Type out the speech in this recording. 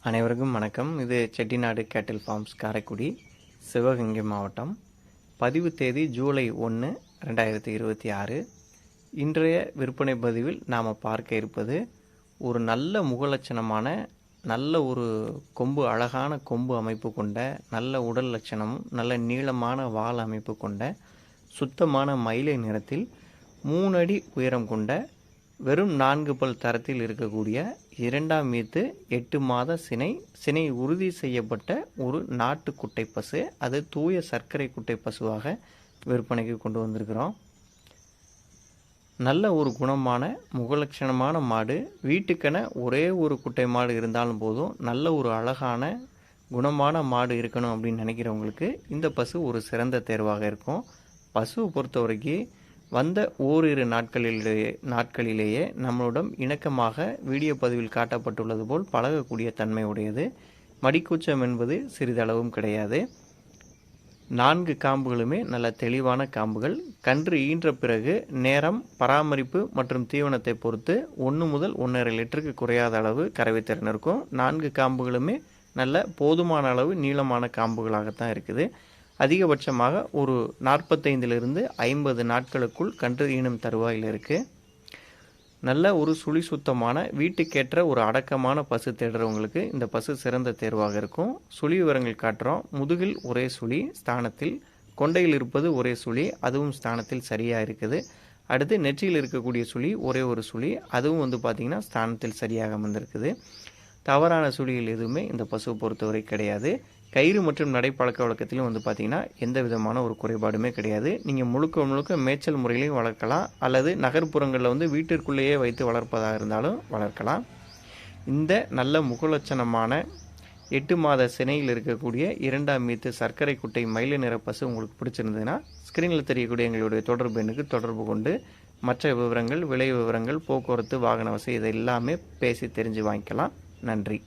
அனைவருக்கும் வணக்கம். இது செட்டிநாடு கேட்டில் ஃபார்ம்ஸ், காரைக்குடி, சிவகங்கை மாவட்டம். பதிவு தேதி ஜூலை 1, 2026. இன்றைய விற்பனை பதிவில் நாம் பார்க்க இருப்பது ஒரு நல்ல முகலட்சணமான, நல்ல ஒரு கொம்பு, அழகான கொம்பு அமைப்பு கொண்ட, நல்ல உடல் லட்சணமும் நல்ல நீளமான வால் அமைப்பு கொண்ட, சுத்தமான மயிலை நிறத்தில் 3 அடி உயரம் கொண்ட, வெறும் 4 பல் தரத்தில் இருக்கக்கூடிய 2ஆம் ஈத்து 8 மாத சினை உறுதி செய்யப்பட்ட ஒரு நாட்டு குட்டை பசு. அது தூய சர்க்கரை குட்டை பசுவாக விற்பனைக்கு கொண்டு வந்திருக்கிறோம். நல்ல ஒரு குணமான முகலட்சணமான மாடு. வீட்டுக்கென ஒரே ஒரு குட்டை மாடு இருந்தாலும் போதும், நல்ல ஒரு அழகான குணமான மாடு இருக்கணும் அப்படின்னு நினைக்கிறவங்களுக்கு இந்த பசு ஒரு சிறந்த தேர்வாக இருக்கும். பசுவை பொறுத்த வரைக்கும் வந்த ஓரிரு நாட்களிலேயே நம்மளுடன் இணக்கமாக வீடியோ பதிவில் காட்டப்பட்டுள்ளது போல் பழகக்கூடிய தன்மை உடையது. மடிக்கூச்சம் என்பது சிறிதளவும் கிடையாது. 4 காம்புகளுமே நல்ல தெளிவான காம்புகள். கன்று ஈன்ற பிறகு நேரம், பராமரிப்பு மற்றும் தீவனத்தை பொறுத்து 1 முதல் 1.5 லிட்டருக்கு குறையாத அளவு கறவை திறன் இருக்கும். 4 காம்புகளுமே நல்ல போதுமான அளவு நீளமான காம்புகளாகத்தான் இருக்குது. அதிகபட்சமாக ஒரு 45லிருந்து 50 நாட்களுக்குள் கன்று ஈனும் தருவாயில் இருக்குது. நல்ல ஒரு சுழி சுத்தமான, வீட்டுக்கேற்ற ஒரு அடக்கமான பசு தேடுறவங்களுக்கு இந்த பசு சிறந்த தேர்வாக இருக்கும். சுழி விவரங்கள் காட்டுறோம். முதுகில் ஒரே சுழி ஸ்தானத்தில், கொண்டையில் இருப்பது ஒரே சுழி, அதுவும் ஸ்தானத்தில் சரியாக இருக்குது. அடுத்து நெற்றியில் இருக்கக்கூடிய சுழி ஒரே ஒரு சுழி, அதுவும் பார்த்திங்கன்னா ஸ்தானத்தில் சரியாக வந்திருக்குது. தவறான சுழிகள் எதுவுமே இந்த பசுவை பொறுத்தவரை கிடையாது. கயிறு மற்றும் நடைப்பழக்க வழக்கத்திலும் பார்த்திங்கன்னா எந்த விதமான ஒரு குறைபாடுமே கிடையாது. நீங்கள் முழுக்க மேய்ச்சல் முறையிலையும் வளர்க்கலாம், அல்லது நகர்ப்புறங்களில் வீட்டிற்குள்ளேயே வைத்து வளர்ப்பதாக இருந்தாலும் வளர்க்கலாம். இந்த நல்ல முகலட்சணமான 8 மாத சினையில் இருக்கக்கூடிய 2ஆம் ஈத்து சர்க்கரை குட்டை மயிலை நிற பசு உங்களுக்கு பிடிச்சிருந்ததுன்னா ஸ்க்ரீனில் தெரியக்கூடிய எங்களுடைய தொடர்பு எண்ணுக்கு தொடர்பு கொண்டு மற்ற விவரங்கள், விலை விவரங்கள், போக்குவரத்து, வாகன வசதி, இது எல்லாமே பேசி தெரிஞ்சு வாங்கிக்கலாம். நன்றி.